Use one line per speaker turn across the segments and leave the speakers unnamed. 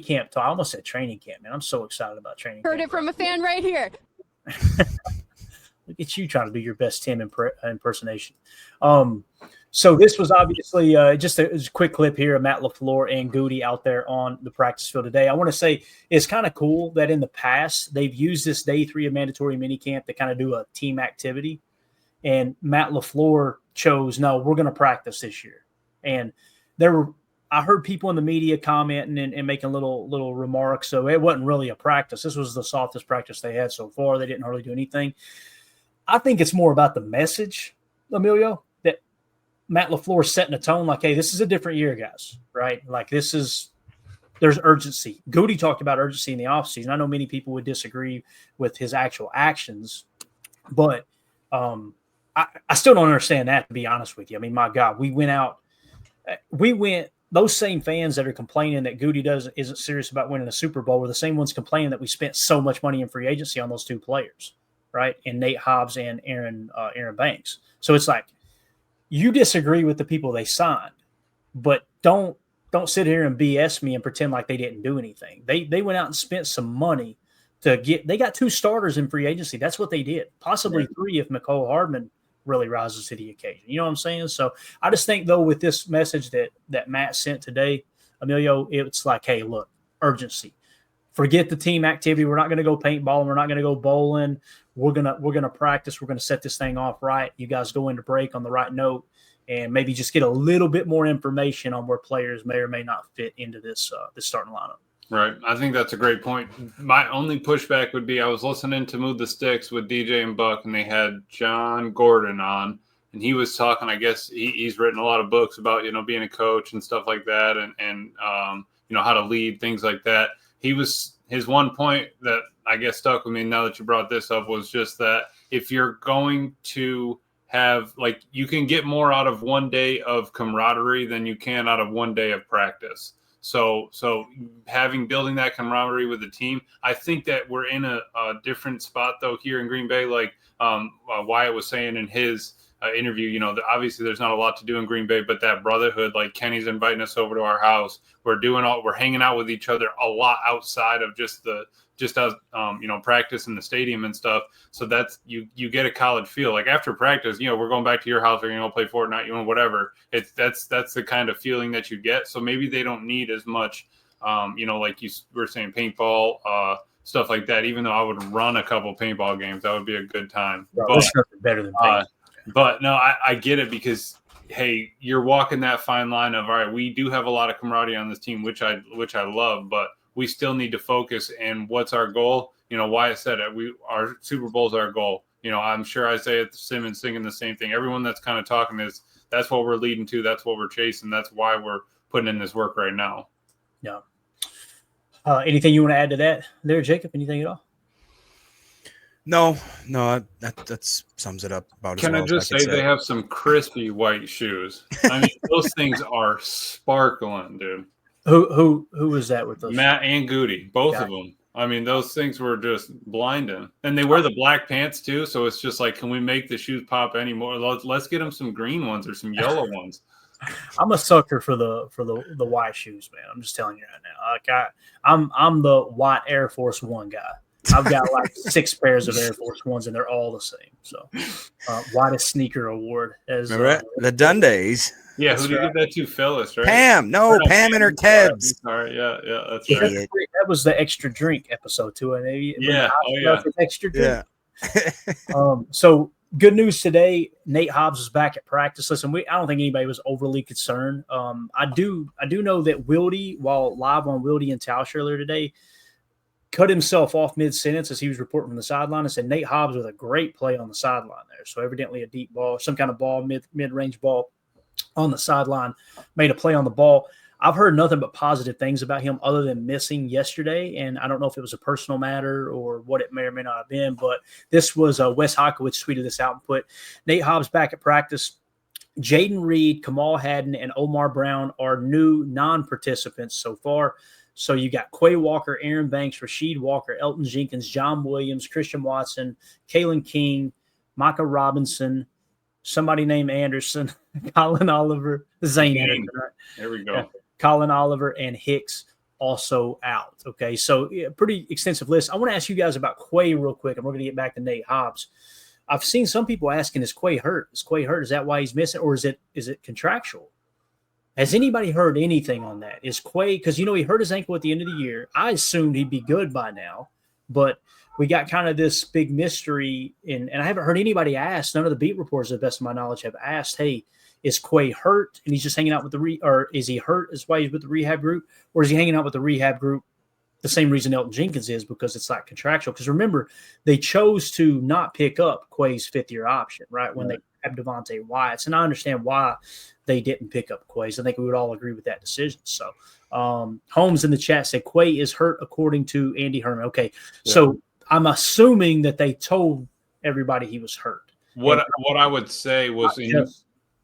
camp. I almost said training camp, man. I'm so excited about training
Heard
camp.
it from a fan right here.
Look at you trying to do your best Tim impersonation. So this was obviously just a quick clip here of Matt LaFleur and Goody out there on the practice field today. I want to say it's kind of cool that in the past they've used this day 3 of mandatory minicamp to kind of do a team activity. And Matt LaFleur chose, no, we're going to practice this year. And I heard people in the media commenting and making little remarks. So it wasn't really a practice. This was the softest practice they had so far. They didn't hardly do anything. I think it's more about the message, Emilio, that Matt LaFleur setting a tone like, hey, this is a different year, guys, right? Like there's urgency. Goody talked about urgency in the offseason. I know many people would disagree with his actual actions, but I still don't understand that, to be honest with you. I mean, my God, those same fans that are complaining that Goody isn't serious about winning a Super Bowl were the same ones complaining that we spent so much money in free agency on those 2 players, right? And Nate Hobbs and Aaron Banks. So it's like you disagree with the people they signed, but don't sit here and BS me and pretend like they didn't do anything. They went out and spent some money they got 2 starters in free agency. That's what they did. Possibly 3 if McCole Hardman really rises to the occasion. You know what I'm saying? So I just think, though, with this message that Matt sent today, Emilio, it's like, hey, look, urgency. Forget the team activity. We're not going to go paintballing. We're not going to go bowling. We're gonna practice. We're going to set this thing off right. You guys go into break on the right note and maybe just get a little bit more information on where players may or may not fit into this starting lineup.
Right. I think that's a great point. My only pushback would be I was listening to Move the Sticks with DJ and Buck, and they had John Gordon on, and he was talking, I guess he's written a lot of books about, being a coach and stuff like that and how to lead, things like that. His one point that I guess stuck with me now that you brought this up was just that if you're going to have, like, you can get more out of one day of camaraderie than you can out of one day of practice. So building that camaraderie with the team, I think that we're in a different spot though here in Green Bay, like Wyatt was saying in his interview, obviously there's not a lot to do in Green Bay, but that brotherhood, like Kenny's inviting us over to our house. We're hanging out with each other a lot outside of just us, practice in the stadium and stuff. So that's, you get a college feel. Like after practice, we're going back to your house, we're going to play Fortnite, whatever. That's the kind of feeling that you get. So maybe they don't need as much, like you were saying, paintball, stuff like that. Even though I would run a couple paintball games, that would be a good time.
But better than paint.
But no, I get it because, hey, you're walking that fine line of, all right, we do have a lot of camaraderie on this team, which I love, but we still need to focus. And what's our goal? Wyatt said it. Our Super Bowl's our goal. I'm sure Isaiah Simmons singing the same thing. Everyone that's kind of talking that's what we're leading to. That's what we're chasing. That's why we're putting in this work right now.
Yeah. Anything you want to add to that there, Jacob? Anything at all?
No, that sums it up about
Can
as well.
I just say they have some crispy white shoes? I mean, those things are sparkling, dude.
Who was that with those?
Matt and Goody, both of them. I mean, those things were just blinding. And they wear the black pants too, so it's just like, can we make the shoes pop anymore? Let's get them some green ones or some yellow ones.
I'm a sucker for the white shoes, man. I'm just telling you right now. Like I'm the white Air Force One guy. I've got like 6 pairs of Air Force Ones, and they're all the same. So, whitest sneaker award.
Remember the Dundays.
Yeah, who did you give that to? Phyllis, right?
Pam. No, Pam and her Teds.
Sorry, yeah, that's right.
That was the extra drink episode too. And extra drink.
Yeah.
So good news today. Nate Hobbs is back at practice. Listen, I don't think anybody was overly concerned. I do know that Wildy, while live on Wildy and Tausch earlier today, cut himself off mid-sentence as he was reporting from the sideline and said Nate Hobbs with a great play on the sideline there. So evidently a deep ball, some kind of ball, mid-range ball on the sideline, made a play on the ball. I've heard nothing but positive things about him other than missing yesterday, and I don't know if it was a personal matter or what it may or may not have been, but this was Wes Hokowitz tweeted this out and put Nate Hobbs back at practice. Jaden Reed, Kamal Haddon, and Omar Brown are new non-participants so far. So you got Quay Walker, Aaron Banks, Rasheed Walker, Elton Jenkins, John Williams, Christian Watson, Kalen King, Micah Robinson, somebody named Anderson, Colin Oliver, Zane Anderson. Right?
There we go.
Yeah. Colin Oliver and Hicks also out. Okay, so pretty extensive list. I want to ask you guys about Quay real quick, and we're going to get back to Nate Hobbs. I've seen some people asking, "Is Quay hurt? Is Quay hurt? Is that why he's missing, or is it contractual?" Has anybody heard anything on that? Is Quay, because he hurt his ankle at the end of the year. I assumed he'd be good by now, but we got kind of this big mystery, and I haven't heard anybody ask. None of the beat reporters, to the best of my knowledge, have asked, "Hey, is Quay hurt and he's just hanging out with or is he hurt? Is why he's with the rehab group, or is he hanging out with the rehab group the same reason Elton Jenkins is, because it's like contractual?" Because remember, they chose to not pick up Quay's fifth-year option, right, when they have Devontae Wyatt's. And I understand why they didn't pick up Quay's. I think we would all agree with that decision. So Holmes in the chat said Quay is hurt according to Andy Herman. Okay, so I'm assuming that they told everybody he was hurt.
What I would say was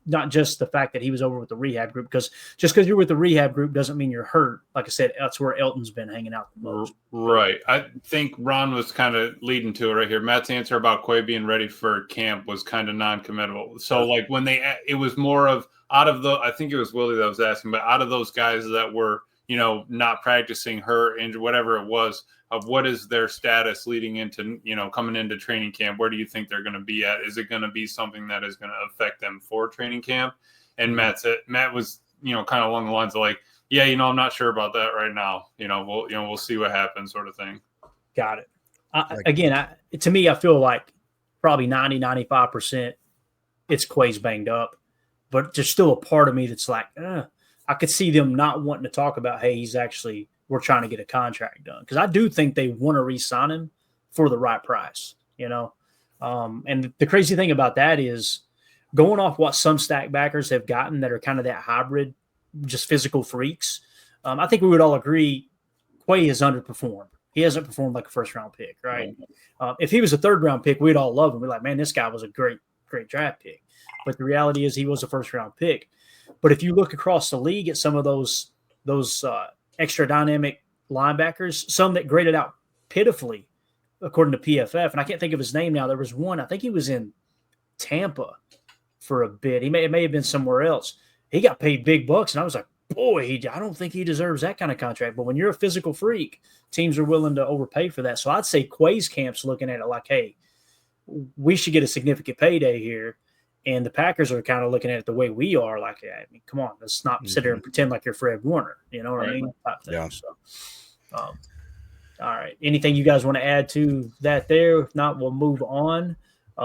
not just the fact that he was over with the rehab group, because just because you're with the rehab group doesn't mean you're hurt. Like I said, that's where Elton's been hanging out the most.
Right. I think Ron was kind of leading to it right here. Matt's answer about Quay being ready for camp was kind of non-committable. So like when it was more of out of the, I think it was Willie that was asking, but out of those guys that were, not practicing, hurt, injured, whatever it was, of what is their status leading into, coming into training camp? Where do you think they're going to be at? Is it going to be something that is going to affect them for training camp? And Matt was, kind of along the lines of like, yeah, I'm not sure about that right now. We'll see what happens, sort of thing.
Got it. To me, I feel like probably 90-95% it's Quay's banged up, but there's still a part of me that's like, I could see them not wanting to talk about, hey, we're trying to get a contract done. Because I do think they want to re-sign him for the right price, And the crazy thing about that is going off what some stack backers have gotten that are kind of that hybrid, just physical freaks. I think we would all agree Quay has underperformed. He hasn't performed like a first-round pick, right? If he was a third-round pick, we'd all love him. We're like, man, this guy was a great draft pick. But the reality is he was a first-round pick. But if you look across the league at some of those extra dynamic linebackers, some that graded out pitifully, according to PFF, and I can't think of his name now. There was one, I think he was in Tampa for a bit. It may have been somewhere else. He got paid big bucks, and I was like, boy, I don't think he deserves that kind of contract. But when you're a physical freak, teams are willing to overpay for that. So I'd say Quay's camp's looking at it like, hey, we should get a significant payday here. And the Packers are kind of looking at it the way we are, like, I mean, come on, let's not sit there and pretend like you're Fred Warner. You know what I mean?
Yeah.
So, all right. Anything you guys want to add to that there? If not, we'll move on. I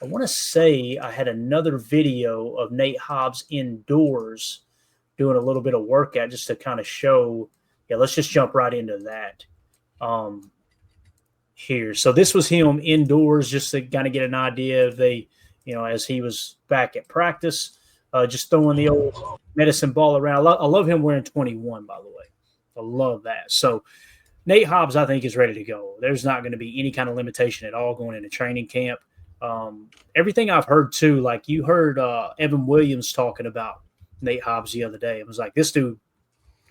want to say I had another video of Nate Hobbs indoors doing a little bit of workout just to kind of show. Yeah, let's just jump right into that here. So this was him indoors just to kind of get an idea of as he was back at practice, just throwing the old medicine ball around. I love him wearing 21, by the way. I love that. So Nate Hobbs, I think, is ready to go. There's not going to be any kind of limitation at all going into training camp. Everything I've heard, too, like you heard Evan Williams talking about Nate Hobbs the other day. It was like, this dude,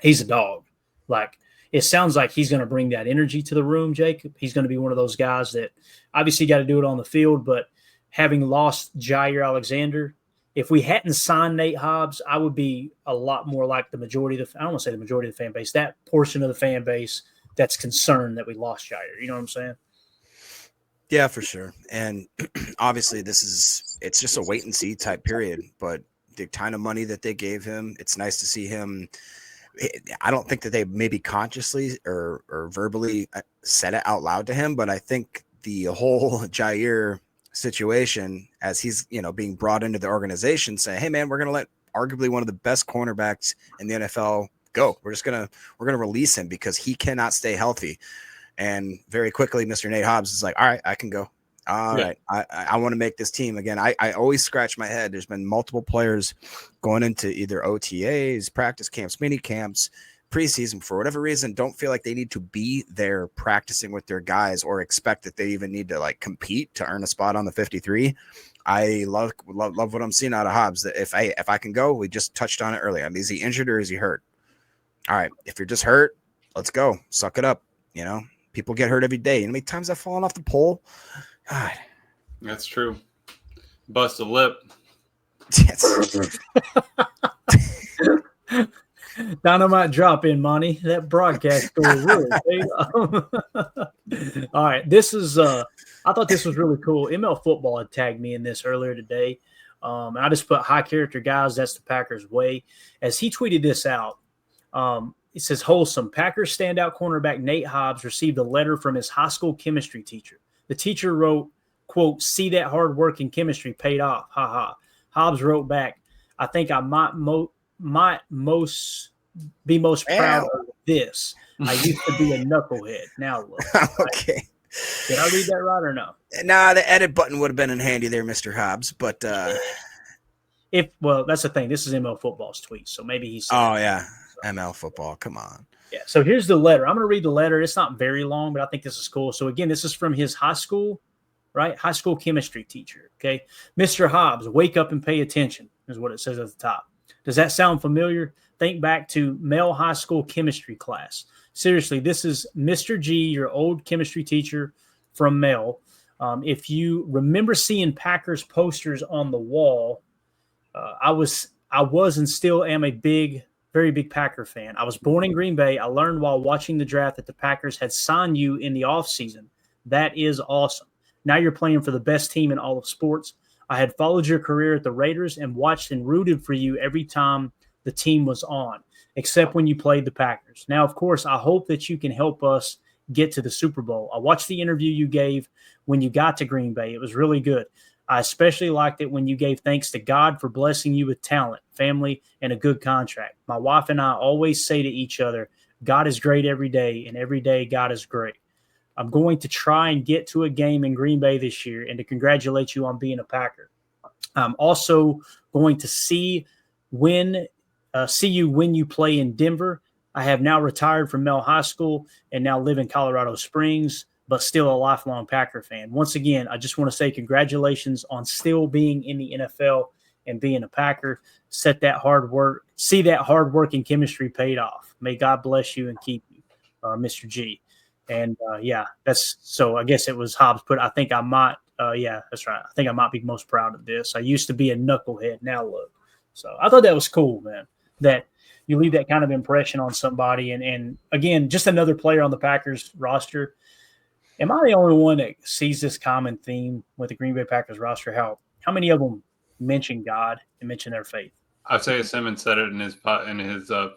he's a dog. Like, it sounds like he's going to bring that energy to the room, Jake. He's going to be one of those guys that obviously got to do it on the field, but having lost Jair Alexander, if we hadn't signed Nate Hobbs, I would be a lot more like the majority of I don't want to say the majority of the fan base, that portion of the fan base that's concerned that we lost Jair. You know what I'm saying?
Yeah, for sure. And obviously it's just a wait and see type period, but the kind of money that they gave him, it's nice to see him. I don't think that they maybe consciously or verbally said it out loud to him, but I think the whole Jair situation, as he's being brought into the organization, saying, hey man, we're going to let arguably one of the best cornerbacks in the NFL go. We're going to release him because he cannot stay healthy. And very quickly, Mr. Nate Hobbs is like, all right, I can go. All right. I want to make this team again. I always scratch my head. There's been multiple players going into either OTAs, practice camps, mini camps, preseason, for whatever reason, don't feel like they need to be there practicing with their guys or expect that they even need to like compete to earn a spot on the 53. I love what I'm seeing out of Hobbs. That if I can go, we just touched on it earlier. I mean, is he injured or is he hurt? All right. If you're just hurt, let's go. Suck it up. People get hurt every day. You know how many times I've fallen off the pole? God.
That's true. Bust a lip.
Yes.
Dynamite drop in, Monty. That broadcast story really paid off. All right. This is I thought this was really cool. ML Football had tagged me in this earlier today. And I just put high character guys, that's the Packers way. As he tweeted this out, it says wholesome. Packers standout cornerback Nate Hobbs received a letter from his high school chemistry teacher. The teacher wrote, quote, "See that hard work in chemistry paid off. Ha ha." Hobbs wrote back, "I think I might be most proud of this. I used to be a knucklehead. Now look."
Okay.
Did I read that right or no?
Nah, the edit button would have been in handy there, Mr. Hobbs. But
well, that's the thing. This is ML Football's tweet, so maybe he's.
Oh yeah, ML Football. Come on.
Yeah. So here's the letter. I'm going to read the letter. It's not very long, but I think this is cool. So again, this is from his high school, right? High school chemistry teacher. Okay, Mr. Hobbs, wake up and pay attention is what it says at the top. Does that sound familiar? Think back to Mel high school chemistry class. Seriously, this is Mr. G, your old chemistry teacher from Mel. If you remember seeing Packers posters on the wall, I was and still am a very big Packer fan. I was born in Green Bay. I learned while watching the draft that the Packers had signed you in the offseason. That is awesome. Now you're playing for the best team in all of sports. I had followed your career at the Raiders and watched and rooted for you every time the team was on, except when you played the Packers. Now, of course, I hope that you can help us get to the Super Bowl. I watched the interview you gave when you got to Green Bay. It was really good. I especially liked it when you gave thanks to God for blessing you with talent, family, and a good contract. My wife and I always say to each other, God is great every day, and every day God is great. I'm going to try and get to a game in Green Bay this year and to congratulate you on being a Packer. I'm also going to see you when you play in Denver. I have now retired from Mel High School and now live in Colorado Springs, but still a lifelong Packer fan. Once again, I just want to say congratulations on still being in the NFL and being a Packer. See that hard work and chemistry paid off. May God bless you and keep you, Mr. G. And that's so. I guess it was Hobbs put. I think I might. That's right. I think I might be most proud of this. I used to be a knucklehead. Now look. So I thought that was cool, man. That you leave that kind of impression on somebody. And again, just another player on the Packers roster. Am I the only one that sees this common theme with the Green Bay Packers roster? How many of them mention God and mention their faith?
Isaiah Simmons said it in his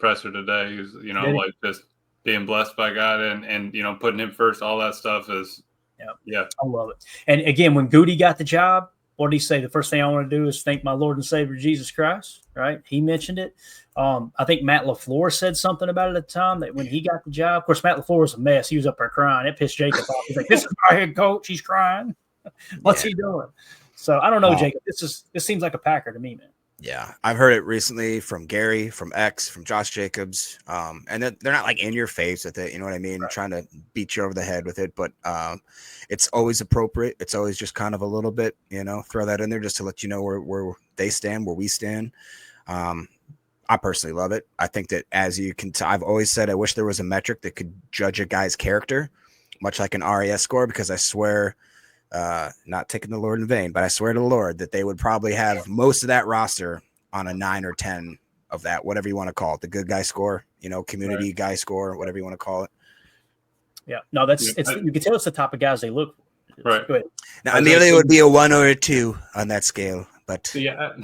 presser today. He was, like just being blessed by God and putting him first. All that stuff is, yeah. I
love it. And again, when Goody got the job, what did he say? The first thing I want to do is thank my Lord and Savior Jesus Christ, right? He mentioned it. I think Matt LaFleur said something about it at the time that when he got the job. Of course, Matt LaFleur was a mess. He was up there crying. It pissed Jacob off. He's like, "This is my head coach. He's crying. What's he doing?" So I don't know, Jacob. This seems like a Packer to me, man.
Yeah, I've heard it recently from Gary, from X, from Josh Jacobs, and they're not like in your face with it, you know what I mean? Right. Trying to beat you over the head with it, but it's always appropriate. It's always just kind of a little bit, throw that in there just to let you know where they stand, where we stand. I personally love it. I think that as you can, I've always said I wish there was a metric that could judge a guy's character, much like an RAS score, because I swear. Not taking the Lord in vain, but I swear to the Lord that they would probably have most of that roster on a 9 or 10 of that, whatever you want to call it, the good guy score, community guy score, whatever you want to call it.
Yeah, no, you can tell it's the type of guys they look for.
Right.
Go ahead.
Now, Amelia would be a 1 or a 2 on that scale, but
yeah.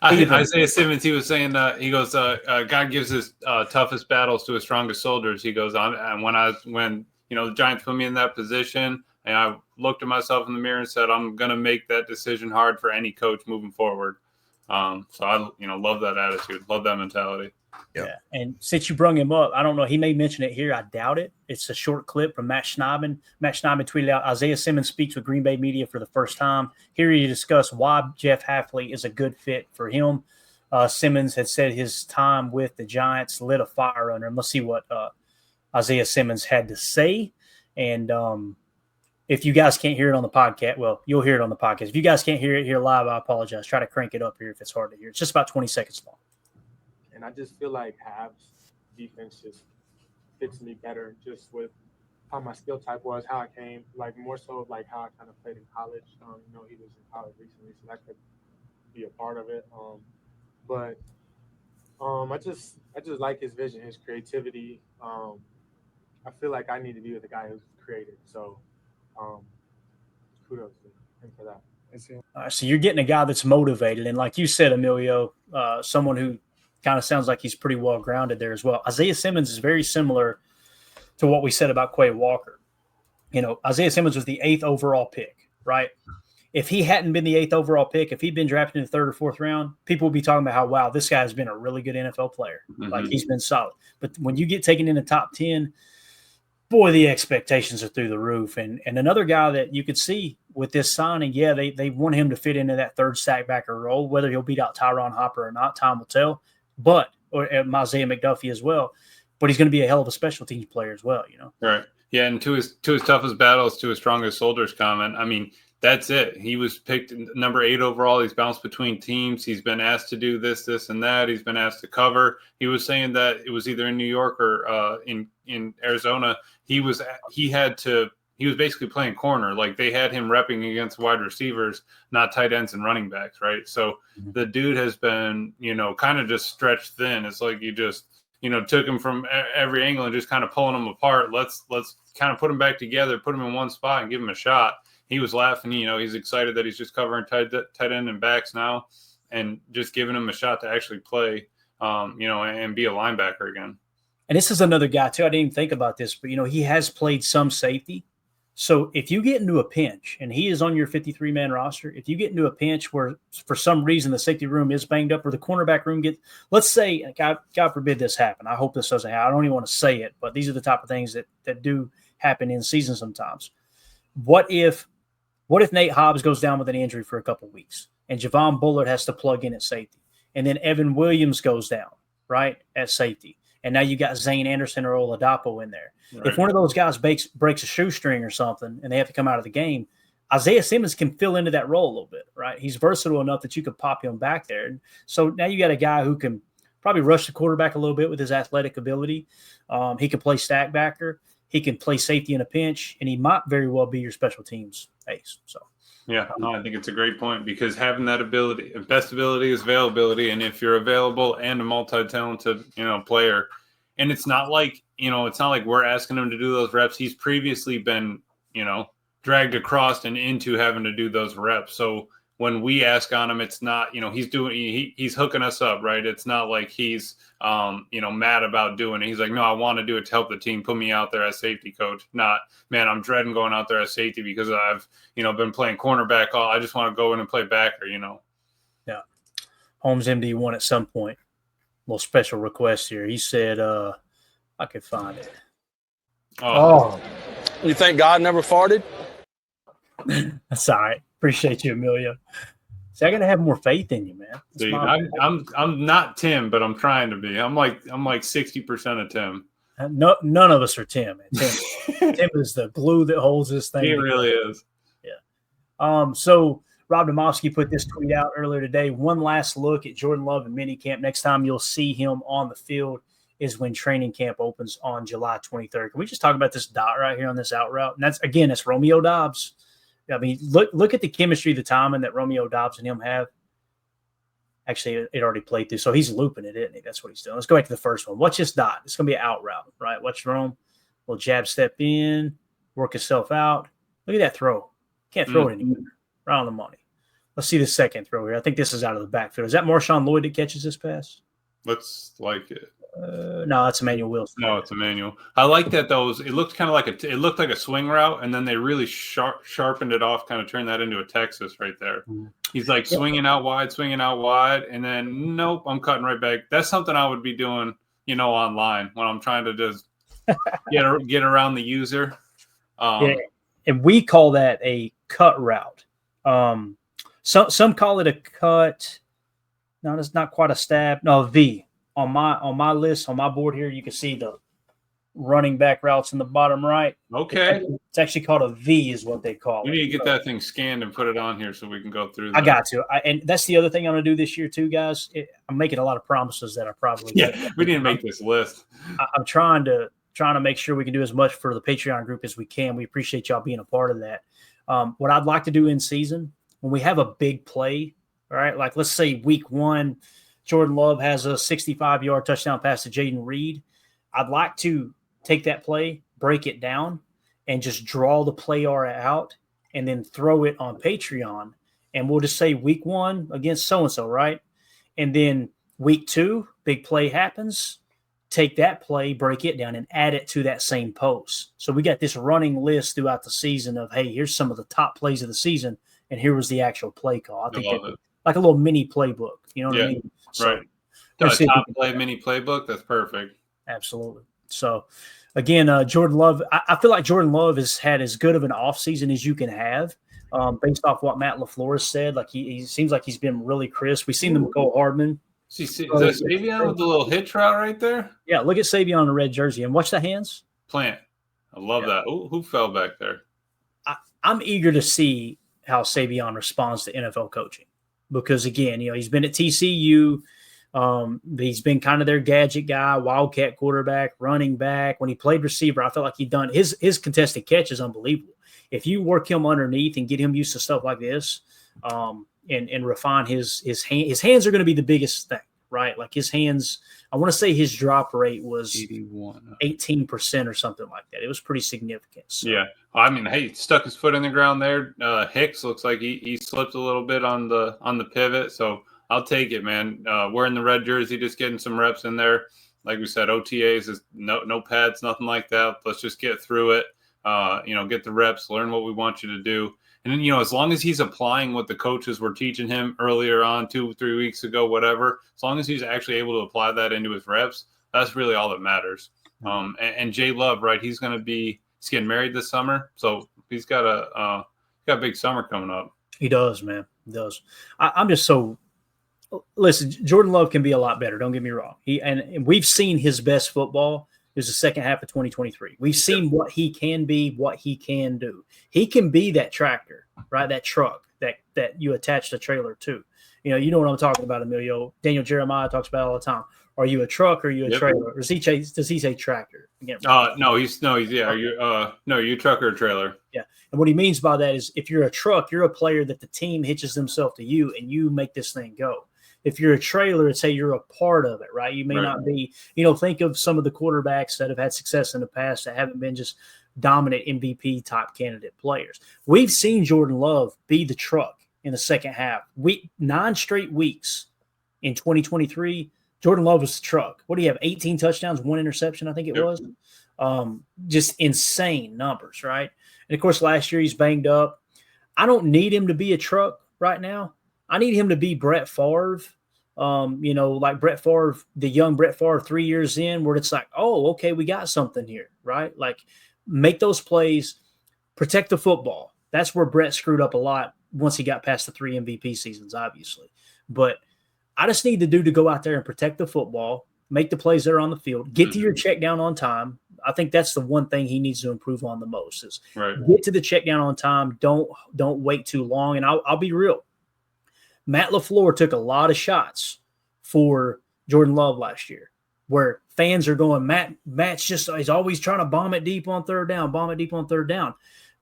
Isaiah Simmons, he was saying he goes, God gives his toughest battles to his strongest soldiers. He goes on, and when the Giants put me in that position, and I looked at myself in the mirror and said, I'm going to make that decision hard for any coach moving forward. So I, love that attitude, love that mentality.
Yep. Yeah. And since you brung him up, I don't know, he may mention it here. I doubt it. It's a short clip from Matt Schneiden. Matt Schneiden tweeted out, Isaiah Simmons speaks with Green Bay media for the first time. Here he discussed why Jeff Hafley is a good fit for him. Simmons had said his time with the Giants lit a fire under him. Let's see what Isaiah Simmons had to say. And, if you guys can't hear it on the podcast, well, you'll hear it on the podcast. If you guys can't hear it here live, I apologize. Try to crank it up here if it's hard to hear. It's just about 20 seconds long.
And I just feel like Habs' defense just fits me better just with how my skill type was, how I came, like more so like how I kind of played in college. He was in college recently, so that could be a part of it. But I just like his vision, his creativity. I feel like I need to be with a guy who's creative. So, um, kudos to him for that.
So you're getting a guy that's motivated, and like you said, Emilio, someone who kind of sounds like he's pretty well grounded there as well. Isaiah Simmons is very similar to what we said about Quay Walker. You know, Isaiah Simmons was the 8th overall pick, right? If he hadn't been the 8th overall pick, if he'd been drafted in the 3rd or 4th round, people would be talking about how, wow, this guy has been a really good NFL player.
Mm-hmm.
Like, he's been solid. But when you get taken in the top 10, boy, the expectations are through the roof. And another guy that you could see with this signing, yeah, they want him to fit into that third stack backer role. Whether he'll beat out Tyron Hopper or not, time will tell. Or Isaiah McDuffie as well. But he's going to be a hell of a special teams player as well, you know?
Right. Yeah, and to his toughest battles, to his strongest soldiers comment, I mean, that's it. He was picked number 8 overall. He's bounced between teams. He's been asked to do this, and that. He's been asked to cover. He was saying that it was either in New York or in Arizona. He was basically playing corner. Like, they had him repping against wide receivers, not tight ends and running backs, right? So the dude has been, kind of just stretched thin. It's like you just, took him from every angle and just kind of pulling him apart. Let's kind of put him back together, put him in one spot and give him a shot. He was laughing, he's excited that he's just covering tight end and backs now and just giving him a shot to actually play, and be a linebacker again.
And this is another guy too. I didn't even think about this, but he has played some safety. So if you get into a pinch, and he is on your 53-man roster, if you get into a pinch where for some reason the safety room is banged up or the cornerback room let's say, God forbid this happen. I hope this doesn't happen. I don't even want to say it, but these are the type of things that do happen in season sometimes. What if Nate Hobbs goes down with an injury for a couple weeks and Javon Bullard has to plug in at safety, and then Evan Williams goes down, right, at safety, and now you got Zane Anderson or Oladapo in there. Right. If one of those guys breaks a shoestring or something and they have to come out of the game, Isaiah Simmons can fill into that role a little bit, right? He's versatile enough that you could pop him back there. And so now you got a guy who can probably rush the quarterback a little bit with his athletic ability. He can play stack backer. He can play safety in a pinch, and he might very well be your special teams ace. So,
yeah, no, I think it's a great point because having that ability, best ability is availability, and if you're available and a multi-talented, player, and it's not like we're asking him to do those reps. He's previously been, dragged across and into having to do those reps. So when we ask on him, it's not, he's hooking us up, right? It's not like he's, mad about doing it. He's like, no, I want to do it to help the team. Put me out there as safety coach. Not, man, I'm dreading going out there as safety because I've, been playing cornerback. I just want to go in and play backer,
Yeah. Holmes MD1 at some point. Little special request here. He said, I could find it.
Oh. You think God never farted?
That's all right. Appreciate you, Amelia. See, I got to have more faith in you, man.
Dude, I'm not Tim, but I'm trying to be. I'm like 60% of Tim.
None of us are Tim. Tim is the glue that holds this thing.
He really is.
Yeah. So Rob Domofsky put this tweet out earlier today. One last look at Jordan Love in minicamp. Next time you'll see him on the field is when training camp opens on July 23rd. Can we just talk about this dot right here on this out route? And that's Romeo Doubs. I mean, look at the chemistry, the timing that Romeo Doubs and him have. Actually, it already played through, so he's looping it, isn't he? That's what he's doing. Let's go back to the first one. Watch this dot. It's going to be an out route, right? Watch Rome. Little jab step in, work himself out. Look at that throw. Can't throw it anymore. Right on the money. Let's see the second throw here. I think this is out of the backfield. Is that MarShawn Lloyd that catches this pass?
Looks like it.
No, that's Emmanuel Wilson.
No, it's Emmanuel. I like that those. It looked kind of like it looked like a swing route, and then they really sharpened it off, kind of turned that into a Texas right there. He's like swinging out wide, and then nope, I'm cutting right back. That's something I would be doing, online when I'm trying to just get around the user.
And we call that a cut route. Some call it a cut. No, it's not quite a stab. No, a V. On my list, on my board here, you can see the running back routes in the bottom right.
Okay.
It's actually called a V is what they call it.
We need to get that thing scanned and put it on here so we can go through that.
I got to. And that's the other thing I'm going to do this year too, guys. I'm making a lot of promises that I probably
we didn't make this list.
I'm trying to make sure we can do as much for the Patreon group as we can. We appreciate y'all being a part of that. What I'd like to do in season, when we have a big play, all right, like let's say week 1, Jordan Love has a 65-yard touchdown pass to Jaden Reed. I'd like to take that play, break it down, and just draw the play art out and then throw it on Patreon. And we'll just say week 1 against so-and-so, right? And then week 2, big play happens. Take that play, break it down, and add it to that same post. So we got this running list throughout the season of, hey, here's some of the top plays of the season, and here was the actual play call. I think that's like a little mini playbook. You know what I mean? So,
right. A top play mini playbook. That's perfect.
Absolutely. So, again, Jordan Love, I feel like Jordan Love has had as good of an offseason as you can have based off what Matt LaFleur said. Like, he seems like he's been really crisp. We've seen them go Hardman.
Is that Savion with the little hitch route right there?
Yeah, look at Savion in the red jersey. And watch the hands.
Plant. I love that. Ooh, who fell back there?
I'm eager to see how Savion responds to NFL coaching. Because, again, he's been at TCU. He's been kind of their gadget guy, wildcat quarterback, running back. When he played receiver, I felt like he'd done his contested catch is unbelievable. If you work him underneath and get him used to stuff like this, and refine his hands are going to be the biggest thing, right? Like his hands, I want to say his drop rate was 18% or something like that. It was pretty significant. So.
Yeah. I mean, hey, stuck his foot in the ground there. Hicks looks like he slipped a little bit on the pivot. So I'll take it, man. Wearing the red jersey, just getting some reps in there. Like we said, OTAs is no pads, nothing like that. Let's just get through it. Get the reps, learn what we want you to do. And then, as long as he's applying what the coaches were teaching him earlier on 2-3 weeks ago, whatever, as long as he's actually able to apply that into his reps, that's really all that matters. And Jay Love, right? He's getting married this summer. So he's got a big summer coming up.
He does, man. He does. I'm just so – listen, Jordan Love can be a lot better. Don't get me wrong. And we've seen his best football is the second half of 2023. We've seen what he can be, what he can do. He can be that tractor, right? That truck that you attach the trailer to. You know what I'm talking about, Emilio. Daniel Jeremiah talks about it all the time. Are you a truck or are you a trailer? Or does he say tractor? Again,
no, he's yeah. Are you a truck or a trailer? Yeah.
And what he means by that is if you're a truck, you're a player that the team hitches themselves to you and you make this thing go. If you're a trailer, it's you're a part of it, right? You may not be, think of some of the quarterbacks that have had success in the past that haven't been just dominant MVP type candidate players. We've seen Jordan Love be the truck in the second half. 9 straight weeks in 2023, Jordan Love was the truck. What do you have? 18 touchdowns, 1 interception, I think it was. Just insane numbers, right? And of course, last year he's banged up. I don't need him to be a truck right now. I need him to be Brett Favre, like Brett Favre, the young Brett Favre 3 years in, where it's like, oh, okay, we got something here, right? Like make those plays, protect the football. That's where Brett screwed up a lot once he got past the 3 MVP seasons, obviously. But I just need the dude to go out there and protect the football, make the plays that are on the field, get to your check down on time. I think that's the one thing he needs to improve on the most is get to the check down on time. Don't wait too long. And I'll be real. Matt LaFleur took a lot of shots for Jordan Love last year where fans are going, Matt's he's always trying to bomb it deep on third down.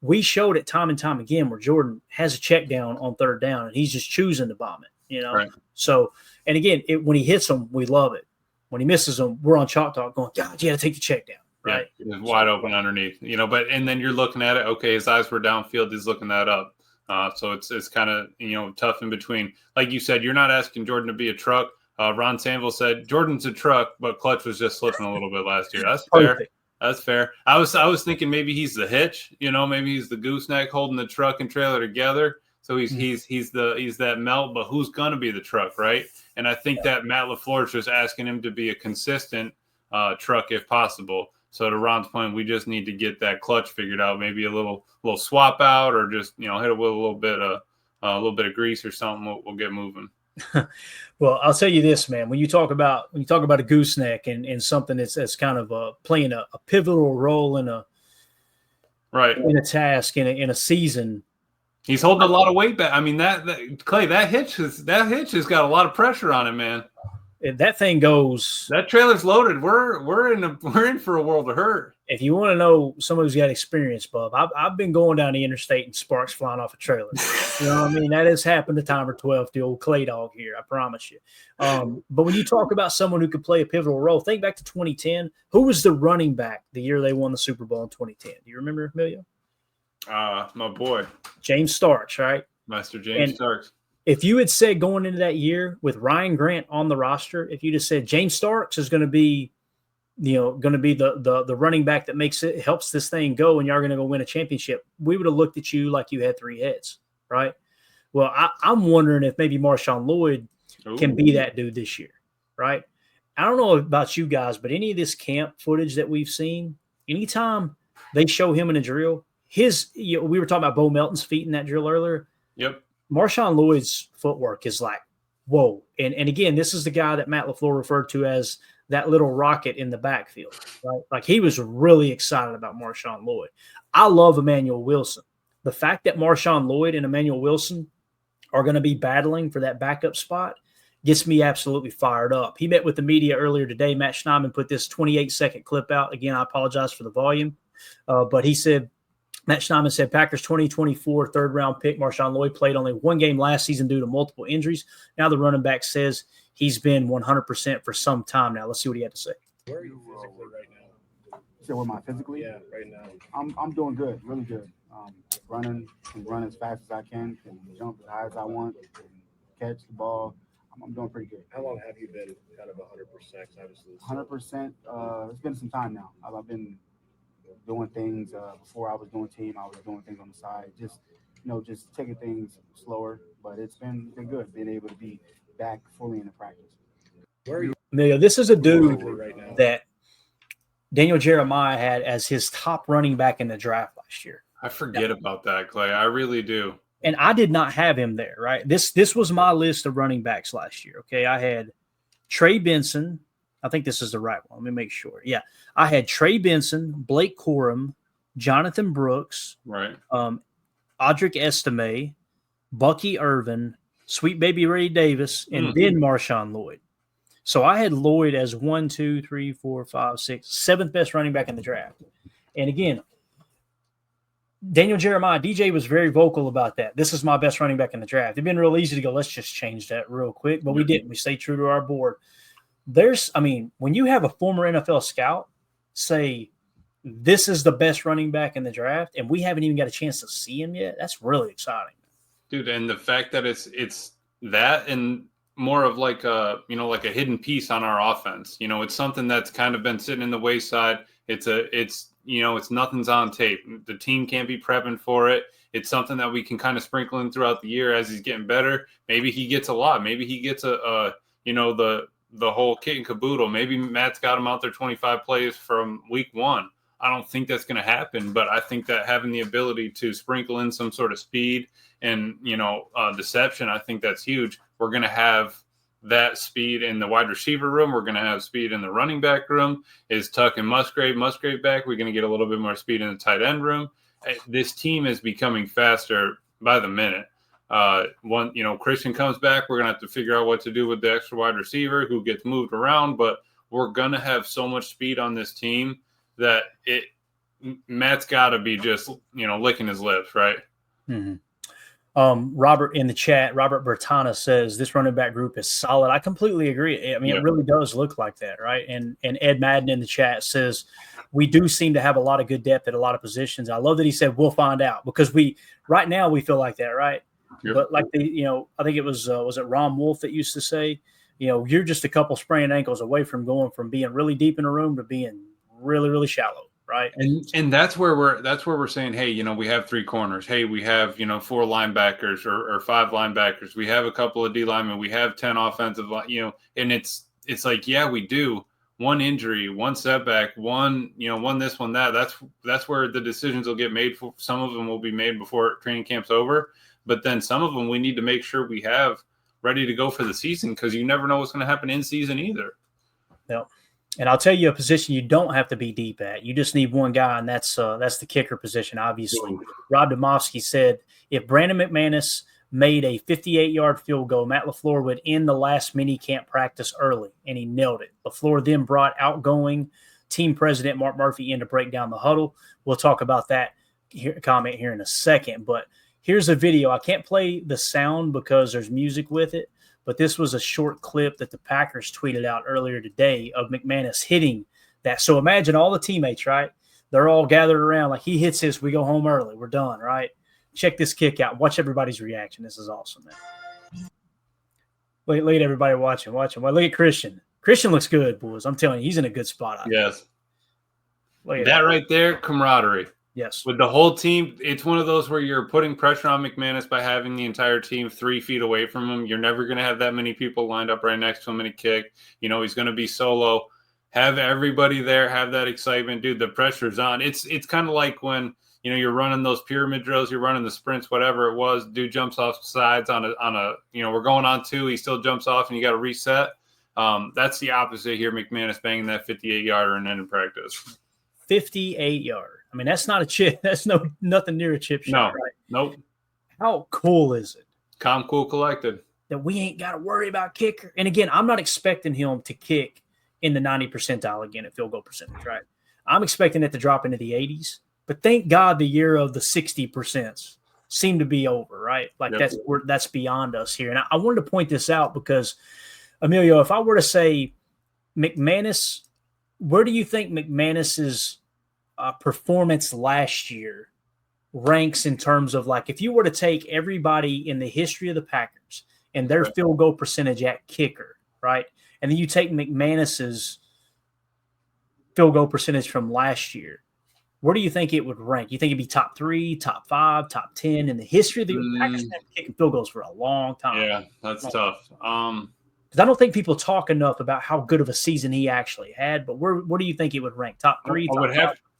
We showed it time and time again where Jordan has a check down on third down and he's just choosing to bomb it, Right. So, and again, when he hits them, we love it. When he misses them, we're on Chalk Talk going, God, you got to take the check down, right?
Yeah, it's wide open underneath, and then you're looking at it, okay, his eyes were downfield, he's looking that up. So it's kind of, tough in between. Like you said, you're not asking Jordan to be a truck. Ron Sanville said Jordan's a truck, but clutch was just slipping a little bit last year. That's fair.
Perfect.
That's fair. I was thinking maybe he's the hitch, maybe he's the gooseneck holding the truck and trailer together. So he's that melt, but who's gonna be the truck, right? And I think that Matt LaFleur is just asking him to be a consistent truck if possible. So to Ron's point, we just need to get that clutch figured out. Maybe a little swap out, or just hit it with a little bit of grease or something. We'll get moving.
Well, I'll tell you this, man. When you talk about a gooseneck and something that's kind of playing a pivotal role in a task in a season,
he's holding a lot of weight back. I mean that Clay, that hitch has got a lot of pressure on it, man.
That thing goes.
That trailer's loaded. We're in for a world of hurt.
if you want to know someone who's got experience, Bub, I've been going down the interstate and sparks flying off a trailer. You know what I mean? That has happened to time or 12, the old clay dog here, I promise you. But when you talk about someone who could play a pivotal role, think back to 2010. Who was the running back the year they won the Super Bowl in 2010? Do you remember, Emilio?
My boy.
James Starks, right?
Master James Starks.
If you had said going into that year with Ryan Grant on the roster, if you just said James Starks is going to be, the running back that helps this thing go, and you're going to go win a championship, we would have looked at you like you had three heads, right? Well, I'm wondering if maybe MarShawn Lloyd can be that dude this year, right? I don't know about you guys, but any of this camp footage that we've seen, anytime they show him in a drill, we were talking about Bo Melton's feet in that drill earlier.
Yep.
MarShawn Lloyd's footwork is like, whoa. And again, this is the guy that Matt LaFleur referred to as that little rocket in the backfield, right? Like, he was really excited about MarShawn Lloyd. I love Emmanuel Wilson. The fact that MarShawn Lloyd and Emmanuel Wilson are going to be battling for that backup spot gets me absolutely fired up. He met with the media earlier today. Matt Schneidman put this 28-second clip out. Again, I apologize for the volume, but he said, Matt Schneidman said, Packers 2024 third-round pick MarShawn Lloyd played only one game last season due to multiple injuries. Now the running back says he's been 100% for some time now. Let's see what he had to say.
Where are you physically right now?
So where am I physically?
Yeah, right now.
I'm doing good, really good. Running, can run as fast as I can jump as high as I want, can catch the ball. I'm doing pretty good.
How long have you been kind of 100%? Obviously,
100%. It's been some time now. I've been doing things before I was doing team. I was doing things on the side, just taking things slower. But it's been good being able to be back fully in the practice.
Where are you?
Amelia, this is a dude
right now?
that Daniel Jeremiah had as his top running back in the draft last year.
I forget about that, Clay. I really do.
And I did not have him there, right? This was my list of running backs last year, okay? I had Trey Benson. I think this is the right one. Let me make sure. Yeah. I had Trey Benson, Blake Corum, Jonathan Brooks,
right?
Audric Estime, Bucky Irvin, Sweet Baby Ray Davis, and then MarShawn Lloyd. So I had Lloyd as 1, 2, 3, 4, 5, 6, seventh best running back in the draft. And again, Daniel Jeremiah, DJ was very vocal about that. This is my best running back in the draft. It'd been real easy to go, let's just change that real quick, but we didn't. We stayed true to our board. When you have a former NFL scout say this is the best running back in the draft, and we haven't even got a chance to see him yet, that's really exciting. Dude,
and the fact that it's that and more of like a hidden piece on our offense. It's something that's kind of been sitting in the wayside. It's nothing's on tape. The team can't be prepping for it. It's something that we can kind of sprinkle in throughout the year as he's getting better. Maybe he gets a lot. Maybe he gets the whole kit and caboodle. Maybe Matt's got him out there 25 plays from week one. I don't think that's going to happen, but I think that having the ability to sprinkle in some sort of speed and, deception, I think that's huge. We're going to have that speed in the wide receiver room. We're going to have speed in the running back room. Is Tuck and Musgrave back? We're going to get a little bit more speed in the tight end room. This team is becoming faster by the minute. Christian comes back. We're going to have to figure out what to do with the extra wide receiver who gets moved around, but we're going to have so much speed on this team that Matt's got to be just, licking his lips, right?
Mm-hmm. Robert in the chat, Robert Bertana says this running back group is solid. I completely agree. It really does look like that, right? And Ed Madden in the chat says we do seem to have a lot of good depth at a lot of positions. I love that he said we'll find out because right now we feel like that, right? Yep. But like I think it was it Ron Wolf that used to say, you're just a couple sprained ankles away from going from being really deep in a room to being really, really shallow. Right.
And that's where we're saying, hey, we have three corners. Hey, we have, 4 linebackers or 5 linebackers. We have a couple of D linemen. We have 10 offensive, and it's like, yeah, we do. One injury, one setback, one this, one that. That's where the decisions will get made. Some of them will be made before training camp's over. But then some of them we need to make sure we have ready to go for the season because you never know what's going to happen in season either.
Yep. And I'll tell you a position you don't have to be deep at. You just need one guy, and that's the kicker position, obviously. Ooh. Rob Demovsky said if Brandon McManus made a 58-yard field goal, Matt LaFleur would end the last mini camp practice early, and he nailed it. LaFleur then brought outgoing team president Mark Murphy in to break down the huddle. We'll talk about that comment here in a second. But here's a video. I can't play the sound because there's music with it, but this was a short clip that the Packers tweeted out earlier today of McManus hitting that. So imagine all the teammates, right? They're all gathered around. Like, he hits this, we go home early. We're done, right? Check this kick out. Watch everybody's reaction. This is awesome, man. Look at everybody watching. Well, look at Christian. Christian looks good, boys. I'm telling you, he's in a good spot.
Yes.
Look at
that right there, camaraderie.
Yes.
With the whole team, it's one of those where you're putting pressure on McManus by having the entire team 3 feet away from him. You're never going to have that many people lined up right next to him in a kick. You know, he's going to be solo. Have everybody there, have that excitement. Dude, the pressure's on. It's kind of like when, you know, you're running those pyramid drills, you're running the sprints, whatever it was, dude jumps off sides on a you know, we're going on 2, he still jumps off and you got to reset. That's the opposite here. McManus banging that 58-yarder and ending practice.
58-yard. I mean, that's not a chip. That's nothing near a chip shot.
No,
right?
Nope.
How cool is it?
Calm, cool, collected.
That we ain't got to worry about kicker. And again, I'm not expecting him to kick in the 90 percentile again at field goal percentage, right? I'm expecting it to drop into the 80s. But thank God the year of the 60% seemed to be over, right? Like,
yep.
that's beyond us here. And I wanted to point this out because, Emilio, if I were to say McManus, where do you think McManus's performance last year ranks in terms of, like, if you were to take everybody in the history of the Packers and their field goal percentage at kicker, right? And then you take McManus's field goal percentage from last year, where do you think it would rank? You think it'd be top 3, top 5, top 10 in the history of the Packers have been kicking field goals for a long time?
Yeah, that's tough.
Because I don't think people talk enough about how good of a season he actually had. But where do you think it would rank? Top 3?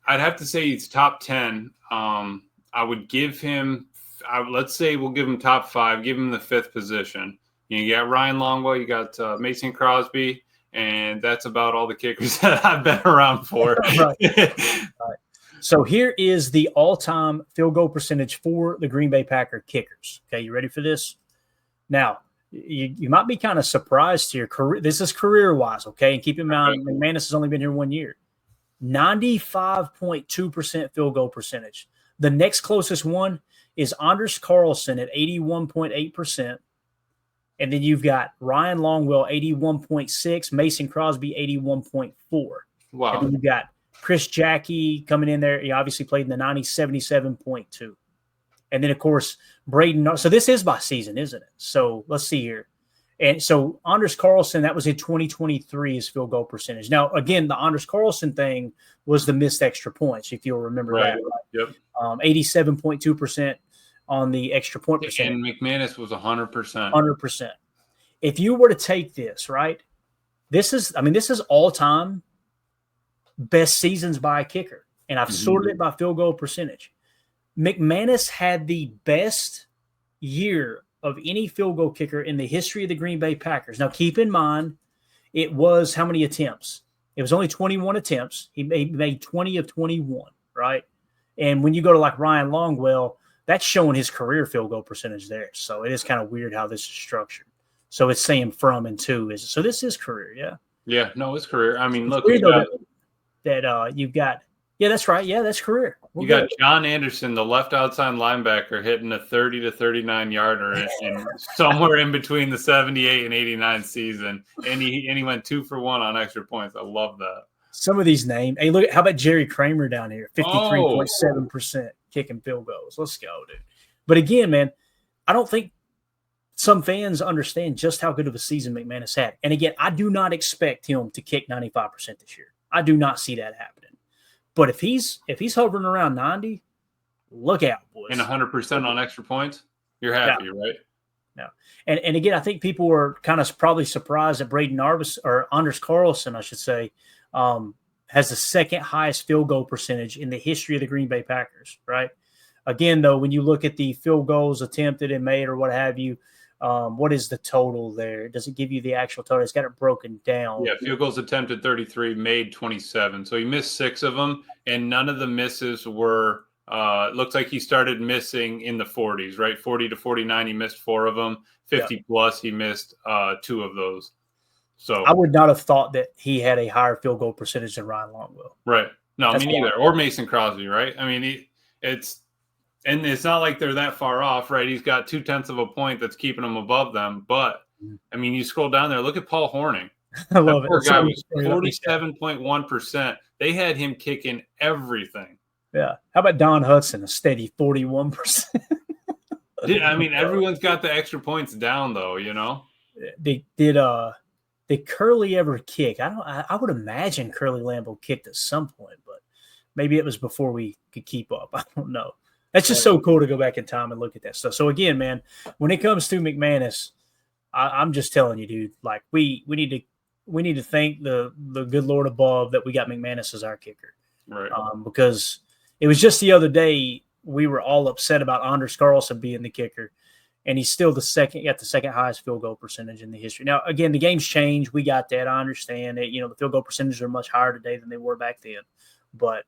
I'd have to say he's top 10. I would give him. Let's say we'll give him top 5. Give him the 5th position. You got Ryan Longwell. You got Mason Crosby, and that's about all the kickers that I've been around for.
Right. Right. So here is the all-time field goal percentage for the Green Bay Packer kickers. Okay, you ready for this? Now, you might be kind of surprised here. This is career-wise, okay? And keep in mind, McManus has only been here 1 year. 95.2% field goal percentage. The next closest one is Anders Carlson at 81.8%. And then you've got Ryan Longwell, 81.6%, Mason Crosby, 81.4%.
Wow.
And then you've got Chris Jackie coming in there. He obviously played in the 90s, 77.2%. And then, of course, Braden. So this is by season, isn't it? So let's see here. And so Anders Carlson, that was in 2023, his field goal percentage. Now, again, the Anders Carlson thing was the missed extra points, if you'll remember that. Right?
Yep.
87.2% on the extra point percentage.
And McManus was 100%.
100%. If you were to take this, right, this is all-time best seasons by a kicker. And I've sorted it by field goal percentage. McManus had the best year of any field goal kicker in the history of the Green Bay Packers. Now, keep in mind, it was how many attempts? It was only 21 attempts. He made 20 of 21, right? And when you go to like Ryan Longwell, that's showing his career field goal percentage there. So it is kind of weird how this is structured. So it's saying from and to. So this is career, yeah?
Yeah, no, it's career. I mean, look,
you've got yeah, that's right. Yeah, that's career.
You got John Anderson, the left outside linebacker, hitting a 30 to 39 yarder and somewhere in between the 78 and 89 season. And he went 2 for 1 on extra points. I love that.
Some of these names. Hey, look, how about Jerry Kramer down here? 53.7% kicking field goals. Let's go, dude. But again, man, I don't think some fans understand just how good of a season McManus had. And again, I do not expect him to kick 95% this year. I do not see that happening. But if he's hovering around 90, look out, boys.
And 100% on extra points, you're happy, right?
No. And again, I think people were kind of probably surprised that Braden Arbus, or Anders Carlson, I should say, has the second highest field goal percentage in the history of the Green Bay Packers, right? Again, though, when you look at the field goals attempted and made or what have you, what is the total there? Does it give you the actual total? It's got it broken down.
Yeah, field goals attempted 33, made 27. So he missed 6 of them, and none of the misses were it looks like he started missing in the 40s, right? 40 to 49, he missed 4 of them. 50 plus, he missed 2 of those. So
I would not have thought that he had a higher field goal percentage than Ryan Longwell.
Right. No,
That's
me neither. Or Mason Crosby, right? I mean, it's not like they're that far off, right? He's got 0.2 of a point that's keeping him above them. But, I mean, you scroll down there, look at Paul Horning.
I love
that
it.
poor guy was 47.1%. They had him kicking everything.
Yeah. How about Don Hudson, a steady 41%?
I mean, everyone's got the extra points down, though, you know?
Did Curly ever kick? I would imagine Curly Lambeau kicked at some point, but maybe it was before we could keep up. I don't know. That's just so cool to go back in time and look at that stuff. So again, man, when it comes to McManus, I'm just telling you, dude, like we need to thank the good Lord above that we got McManus as our kicker.
Right.
Because it was just the other day we were all upset about Anders Carlson being the kicker, and he's still the second highest field goal percentage in the history. Now, again, the game's changed. We got that. I understand it. You know, the field goal percentages are much higher today than they were back then. But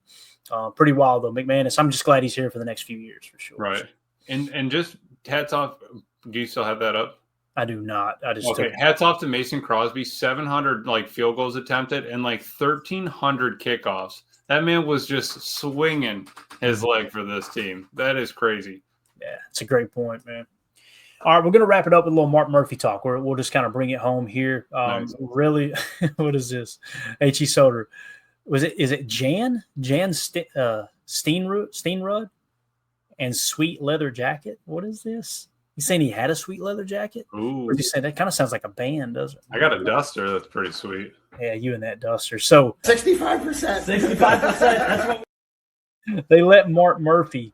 pretty wild, though. McManus, I'm just glad he's here for the next few years for sure.
Right. And just hats off. Do you still have that up?
I do not. I just
okay. Hats off to Mason Crosby. 700 field goals attempted and 1,300 kickoffs. That man was just swinging his leg for this team. That is crazy.
Yeah, it's a great point, man. All right, we're going to wrap it up with a little Mark Murphy talk. We'll just kind of bring it home here.
Nice.
Really, what is this? H.E. Soder. Is it Jan Steenrud and sweet leather jacket? What is this? He's saying he had a sweet leather jacket?
Ooh.
Or is he saying that kind of sounds like a band, doesn't it?
I got a duster. That's pretty sweet.
Yeah, you and that duster. So
65%. 65%. That's what
they let Mark Murphy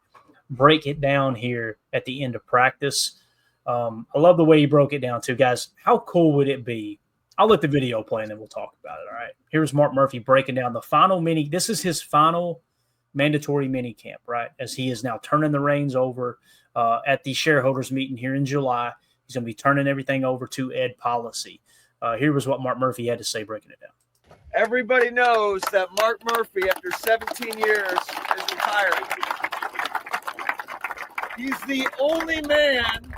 break it down here at the end of practice. I love the way he broke it down too, guys. How cool would it be? I'll let the video play and then we'll talk about it. All right. Here's Mark Murphy breaking down the final mini. This is his final mandatory mini camp, right? As he is now turning the reins over at the shareholders meeting here in July. He's going to be turning everything over to Ed Policy. Here was what Mark Murphy had to say breaking it down.
Everybody knows that Mark Murphy, after 17 years, is retiring. He's the only man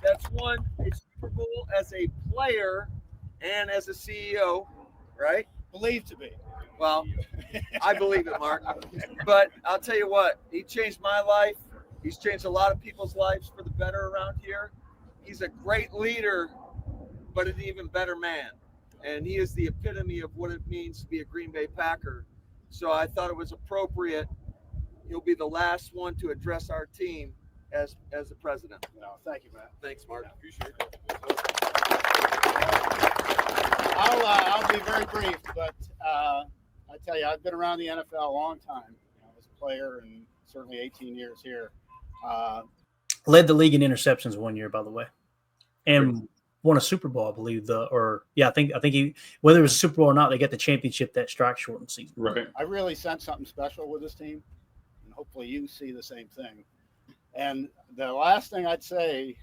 that's won a Super Bowl as a player and as a CEO, right?
believed to be.
Well, I believe it, Mark. But I'll tell you what, he changed my life. He's changed a lot of people's lives for the better around here. He's a great leader, but an even better man. And he is the epitome of what it means to be a Green Bay Packer. So I thought it was appropriate. You'll be the last one to address our team as the president.
No, thank you, Matt.
Thanks, Mark.
Appreciate it. I'll be very brief, but I tell you, I've been around the NFL a long time, as a player, and certainly 18 years here.
Led the league in interceptions one year, by the way, and won a Super Bowl, I believe. I think he, whether it was a Super Bowl or not, they got the championship that strike shortened season.
Right.
I really sensed something special with this team, and hopefully you see the same thing. And the last thing I'd say,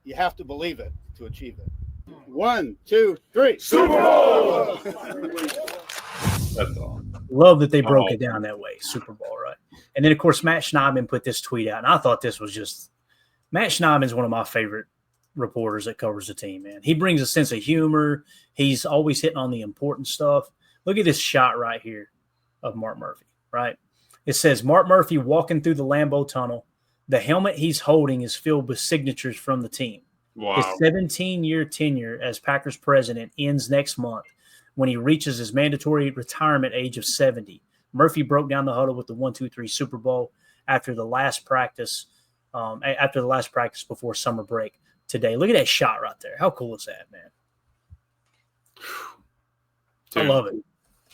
you have to believe it to achieve it. 1, 2, 3. Super Bowl!
That's all.
Love that they broke it down that way. Super Bowl, right? And then, of course, Matt Schneidman put this tweet out, and I thought this was just – Matt Schneidman is one of my favorite reporters that covers the team, man. He brings a sense of humor. He's always hitting on the important stuff. Look at this shot right here of Mark Murphy, right? It says, Mark Murphy walking through the Lambeau Tunnel. The helmet he's holding is filled with signatures from the team.
Wow.
His 17-year tenure as Packers president ends next month when he reaches his mandatory retirement age of 70. Murphy broke down the huddle with the 1-2-3 Super Bowl after the last practice before summer break today. Look at that shot right there. How cool is that, man?
Dude.
I love it.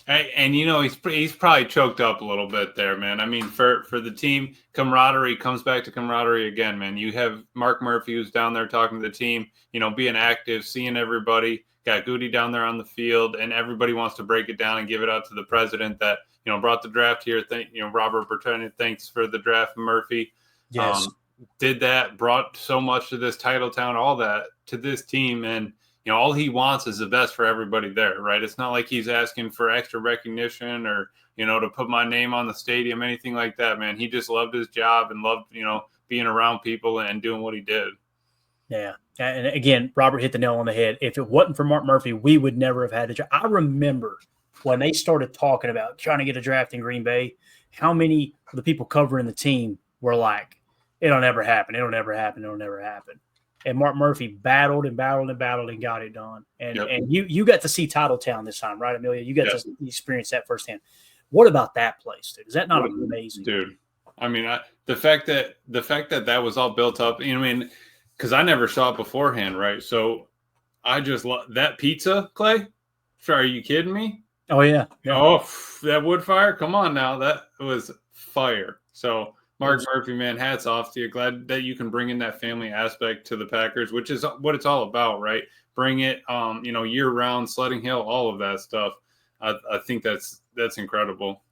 And he's probably choked up a little bit there, man. I mean, for the team, camaraderie comes back to camaraderie again, man. You have Mark Murphy who's down there talking to the team, being active, seeing everybody. Got Goody down there on the field, and everybody wants to break it down and give it out to the president that brought the draft here. Robert Bertrand, thanks for the draft, Murphy.
Yes,
did that, brought so much to this title town, all that to this team, and all he wants is the best for everybody there, right? It's not like he's asking for extra recognition or, to put my name on the stadium, anything like that, man. He just loved his job and loved, being around people and doing what he did.
Yeah. And again, Robert hit the nail on the head. If it wasn't for Mark Murphy, we would never have had a draft. I remember when they started talking about trying to get a draft in Green Bay, how many of the people covering the team were like, it'll never happen. It'll never happen. It'll never happen. And Mark Murphy battled and battled and battled and got it done. And and you got to see Titletown this time, right, Amelia? You got to experience that firsthand. What about that place, dude? Is that not amazing,
dude? I mean, the fact that that was all built up. You know, I mean, because I never saw it beforehand, right? So I just love that pizza, Clay. Are you kidding me?
Oh yeah.
Oh, that wood fire! Come on now, that was fire. So Mark Murphy, man, hats off to you. Glad that you can bring in that family aspect to the Packers, which is what it's all about, right? Bring it, year round, sledding hill, all of that stuff. I think that's incredible.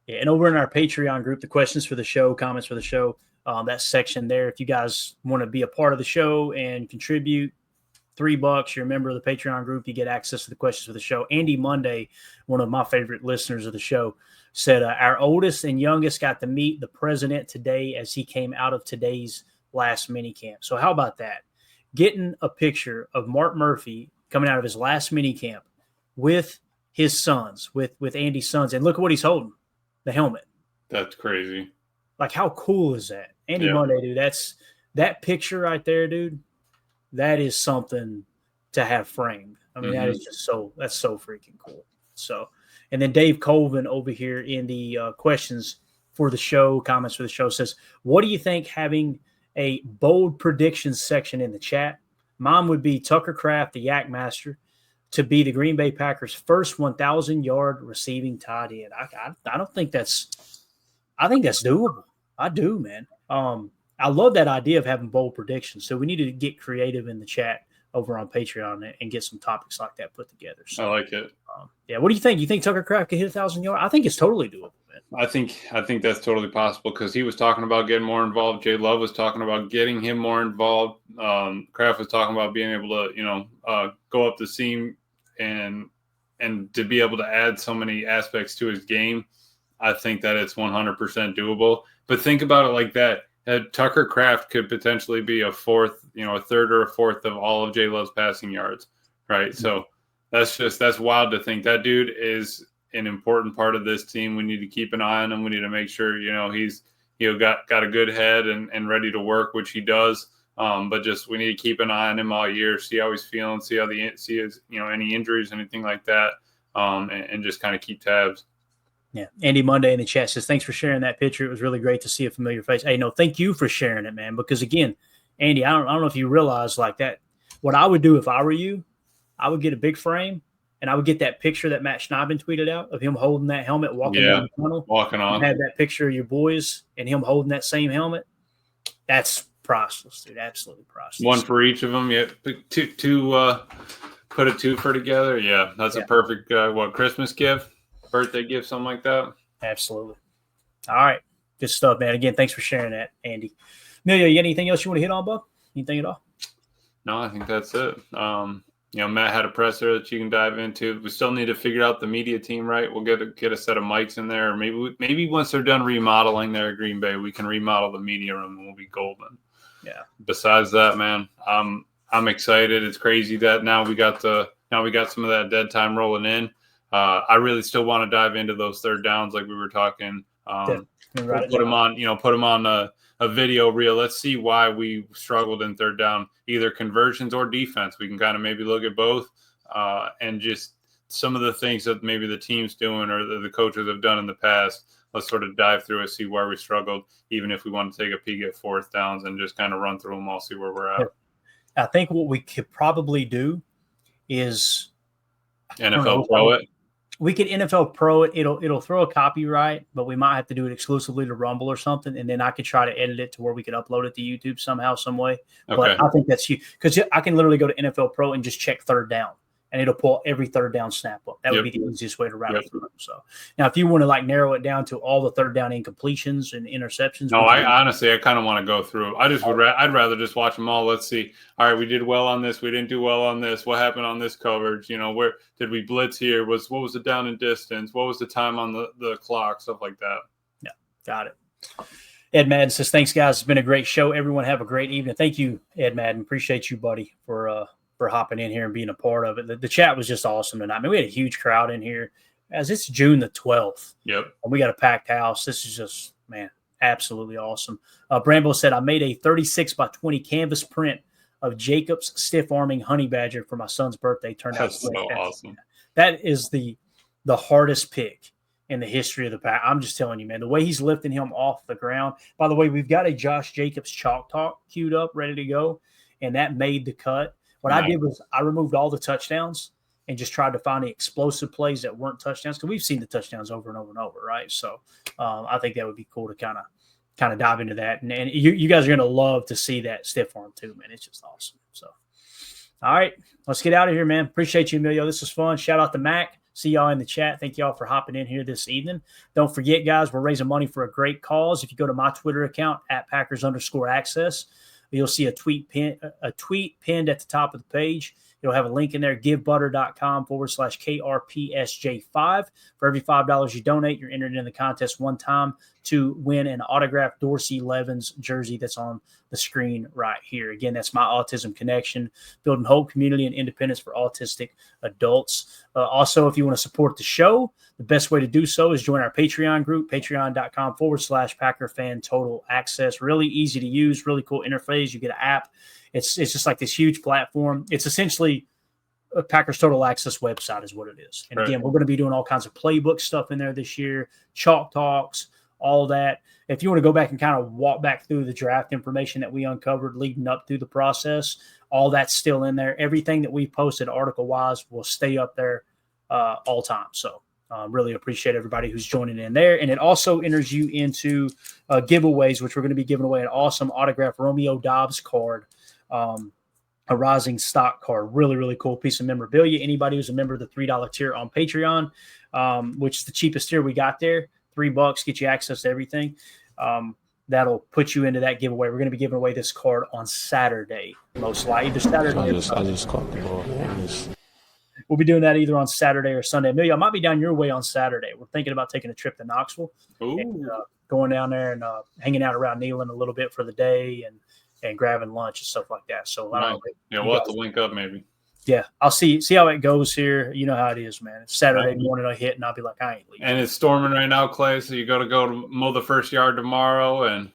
Yeah, and over in our Patreon group, the questions for the show, comments for the show, that section there. If you guys want to be a part of the show and contribute, $3, you're a member of the Patreon group, you get access to the questions for the show. Andy Monday, one of my favorite listeners of the show, said our oldest and youngest got to meet the president today as he came out of today's last mini camp. So how about that? Getting a picture of Mark Murphy coming out of his last mini camp with his sons, with Andy's sons, and look at what he's holding, the helmet.
That's crazy.
Like, how cool is that? Andy Monday, dude, that picture right there, dude. That is something to have framed. I mean, that is just that's so freaking cool. So, and then Dave Colvin over here in the questions for the show, comments for the show says, what do you think having a bold predictions section in the chat? Mine would be Tucker Kraft, the Yak Master, to be the Green Bay Packers' first 1,000-yard receiving tight end. I don't think I think that's doable. I do, man. I love that idea of having bold predictions. So we need to get creative in the chat over on Patreon and get some topics like that put together. So,
I like it.
What do you think? You think Tucker Kraft could hit 1,000 yards? I think it's totally doable, man.
I think that's totally possible because he was talking about getting more involved. Jay Love was talking about getting him more involved. Kraft was talking about being able to, go up the seam and to be able to add so many aspects to his game. I think that it's 100% doable. But think about it like that. Tucker Kraft could potentially be a third or a fourth of all of Jay Love's passing yards, right? Mm-hmm. So that's wild to think. That dude is an important part of this team. We need to keep an eye on him. We need to make sure, he's got a good head and ready to work, which he does. But just we need to keep an eye on him all year, see how he's feeling, see his any injuries, anything like that, and just kind of keep tabs.
Yeah. Andy Monday in the chat says, thanks for sharing that picture. It was really great to see a familiar face. Hey, no, thank you for sharing it, man. Because again, Andy, I don't know if you realize like that. What I would do if I were you, I would get a big frame and I would get that picture that Matt Schneiden tweeted out of him holding that helmet, walking down the tunnel.
Walking on.
Have that picture of your boys and him holding that same helmet. That's priceless, dude. Absolutely priceless.
One for each of them. Yeah. Put a two for together. Yeah. That's a perfect, Christmas gift? Birthday gift, something like that.
Absolutely. All right. Good stuff, man. Again, thanks for sharing that, Andy. Amelia, you got anything else you want to hit on, Bob? Anything at all?
No, I think that's it. Matt had a presser that you can dive into. We still need to figure out the media team, right? We'll get a set of mics in there. Maybe once they're done remodeling there at Green Bay, we can remodel the media room and we'll be golden. Yeah. Besides that, man, I'm excited. It's crazy that now we got some of that dead time rolling in. I really still want to dive into those third downs like we were talking. Put them on a video reel. Let's see why we struggled in third down, either conversions or defense. We can kind of maybe look at both and just some of the things that maybe the team's doing or the coaches have done in the past. Let's sort of dive through it, see where we struggled, even if we want to take a peek at fourth downs and just kind of run through them all, see where we're at.
I think what we could probably do is
NFL Pro it.
We could NFL Pro it. It'll throw a copyright, but we might have to do it exclusively to Rumble or something, and then I could try to edit it to where we could upload it to YouTube somehow, some way. Okay. But I think that's huge because I can literally go to NFL Pro and just check third down, and it'll pull every third down snap up. That would be the easiest way to route it through. So now, if you want to narrow it down to all the third down incompletions and interceptions,
no, I kind of want to go through. I'd rather just watch them all. Let's see. All right, we did well on this. We didn't do well on this. What happened on this coverage? Where did we blitz here? What was the down and distance? What was the time on the clock? Stuff like that.
Yeah, got it. Ed Madden says, thanks, guys. It's been a great show. Everyone have a great evening. Thank you, Ed Madden. Appreciate you, buddy, for hopping in here and being a part of it. The chat was just awesome tonight. I mean, we had a huge crowd in here. As it's June the 12th.
Yep.
And we got a packed house. This is just, man, absolutely awesome. Brambo said, I made a 36 by 20 canvas print of Jacob's stiff arming honey badger for my son's birthday. Turned out
so awesome.
That is the hardest pick in the history of the pack. I'm just telling you, man, the way he's lifting him off the ground. By the way, we've got a Josh Jacobs chalk talk queued up, ready to go, and that made the cut. What I did was I removed all the touchdowns and just tried to find the explosive plays that weren't touchdowns, because we've seen the touchdowns over and over and over, right? So I think that would be cool to kind of dive into that. And you guys are going to love to see that stiff arm too, man. It's just awesome. So, all right, let's get out of here, man. Appreciate you, Emilio. This was fun. Shout out to Mac. See y'all in the chat. Thank y'all for hopping in here this evening. Don't forget, guys, we're raising money for a great cause. If you go to my Twitter account, @Packers_access, you'll see a tweet pinned at the top of the page. You'll have a link in there, givebutter.com/KRPSJ5. For every $5 you donate, you're entered in the contest one time to win an autographed Dorsey Levens jersey that's on the screen right here. Again, that's my Autism Connection, building hope, community, and independence for autistic adults. Also, if you want to support the show, the best way to do so is join our Patreon group, patreon.com/PackerFan Total Access. Really easy to use, really cool interface. You get an app. It's just like this huge platform. It's essentially a Packers Total Access website is what it is. And again, we're going to be doing all kinds of playbook stuff in there this year, chalk talks, all that. If you want to go back and kind of walk back through the draft information that we uncovered leading up through the process, all that's still in there. Everything that we posted article-wise will stay up there all time. So really appreciate everybody who's joining in there. And it also enters you into giveaways, which we're going to be giving away an awesome autographed Romeo Dobbs card, a rising stock card. Really, really cool piece of memorabilia. Anybody who's a member of the $3 tier on Patreon, which is the cheapest tier we got there, $3 get you access to everything. That'll put you into that giveaway. We're going to be giving away this card on Saturday, most likely. Either Saturday
I just caught the ball.
We'll be doing that either on Saturday or Sunday. Amelia, I might be down your way on Saturday. We're thinking about taking a trip to Knoxville and going down there and hanging out around Neyland a little bit for the day and grabbing lunch and stuff like that. So
we'll have to link up maybe.
Yeah, I'll see how it goes here. You know how it is, man. It's Saturday morning I hit and I'll be like, I ain't leaving.
And it's storming right now, Clay, so you got to go to mow the first yard tomorrow. And